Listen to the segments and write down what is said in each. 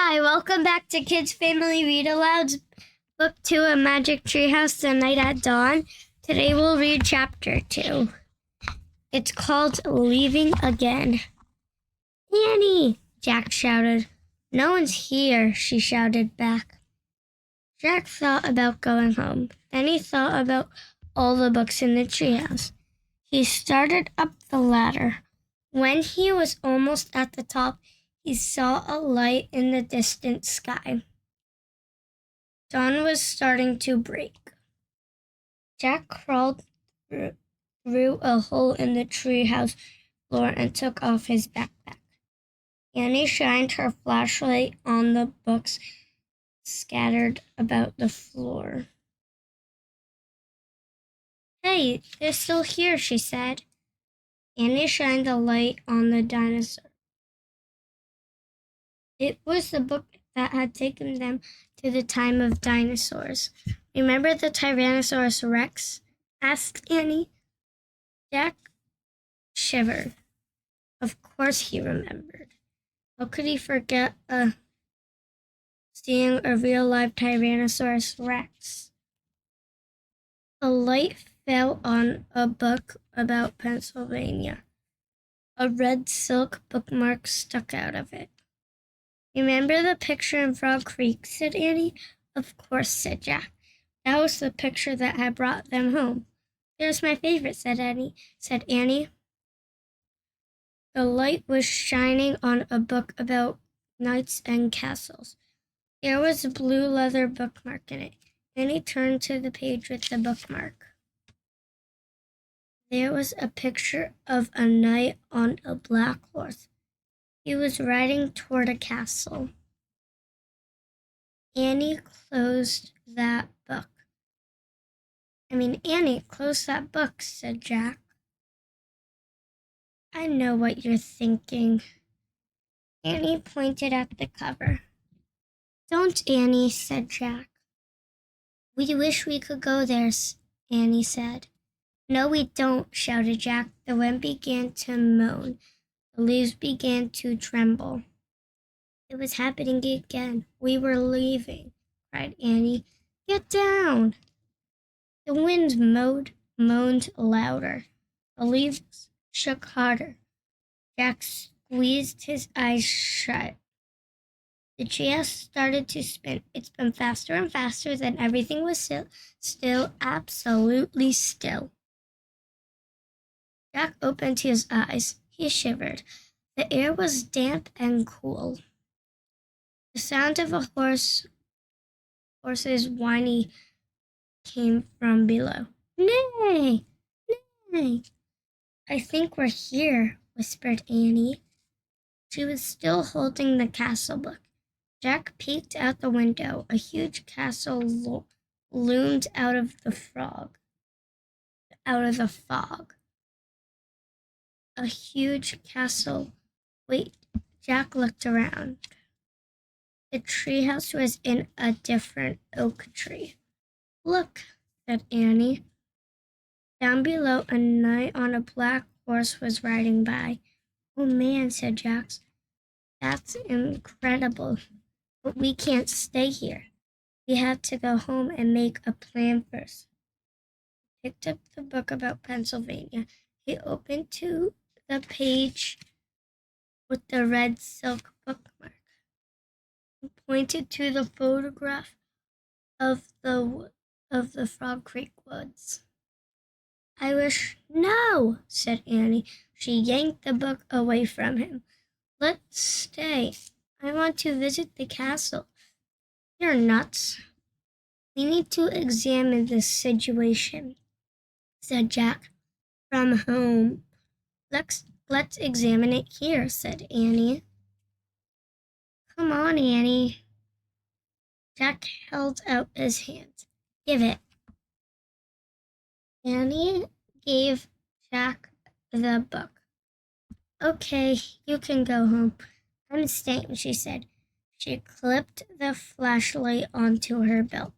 Hi, welcome back to Kids Family Read Alouds, Book 2 of Magic Treehouse, The Night at Dawn. Today we'll read Chapter 2. It's called Leaving Again. Annie, Jack shouted. No one's here, she shouted back. Jack thought about going home. Then he thought about all the books in the treehouse. He started up the ladder. When he was almost at the top, he saw a light in the distant sky. Dawn was starting to break. Jack crawled through a hole in the treehouse floor and took off his backpack. Annie shined her flashlight on the books scattered about the floor. Hey, they're still here, she said. Annie shined the light on the dinosaur. It was the book that had taken them to the time of dinosaurs. Remember the Tyrannosaurus Rex? Asked Annie. Jack shivered. Of course he remembered. How could he forget seeing a real live Tyrannosaurus Rex? A light fell on a book about Pennsylvania. A red silk bookmark stuck out of it. Remember the picture in Frog Creek, said Annie. Of course, said Jack. That was the picture that had brought them home. There's my favorite, said Annie. The light was shining on a book about knights and castles. There was a blue leather bookmark in it. Annie turned to the page with the bookmark. There was a picture of a knight on a black horse. He was riding toward a castle. Annie closed that book. Annie, close that book, said Jack. I know what you're thinking. Annie pointed at the cover. Don't, Annie, said Jack. We wish we could go there, Annie said. No, we don't, shouted Jack. The wind began to moan. The leaves began to tremble. It was happening again. We were leaving, cried Annie. Get down! The wind moaned louder. The leaves shook harder. Jack squeezed his eyes shut. The treehouse started to spin. It spun faster and faster, then everything was still, absolutely still. Jack opened his eyes. He shivered. The air was damp and cool. The sound of a horse's whinny came from below. Nay! Nay! I think we're here, whispered Annie. She was still holding the castle book. Jack peeked out the window. A huge castle loomed out of the fog. A huge castle. Wait, Jack looked around. The treehouse was in a different oak tree. Look, said Annie. Down below, a knight on a black horse was riding by. Oh man, said Jack. That's incredible. But we can't stay here. We have to go home and make a plan first. He picked up the book about Pennsylvania. He opened to the page with the red silk bookmark. He pointed to the photograph of the Frog Creek woods. I wish. No, said Annie. She yanked the book away from him. Let's stay. I want to visit the castle. You're nuts. We need to examine this situation, said Jack. From home. Let's examine it here, said Annie. Come on, Annie. Jack held out his hand. Give it. Annie gave Jack the book. Okay, you can go home. I'm staying, she said. She clipped the flashlight onto her belt.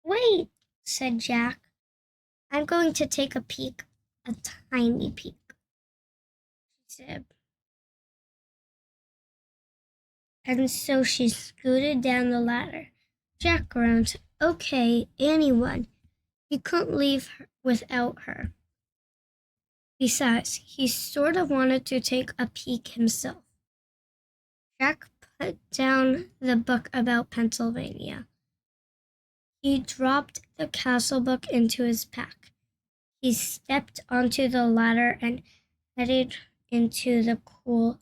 Wait, said Jack. I'm going to take a peek, a tiny peek, she said. and so she scooted down the ladder. Jack groaned. Okay, Annie won. He couldn't leave her without her. Besides, he sort of wanted to take a peek himself. Jack put down the book about Pennsylvania. He dropped the castle book into his pack. He stepped onto the ladder and headed into the cool,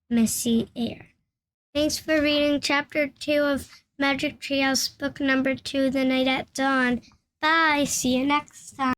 misty air. Thanks for reading Chapter 2 of Magic Treehouse, Book Number 2, The Night at Dawn. Bye. See you next time.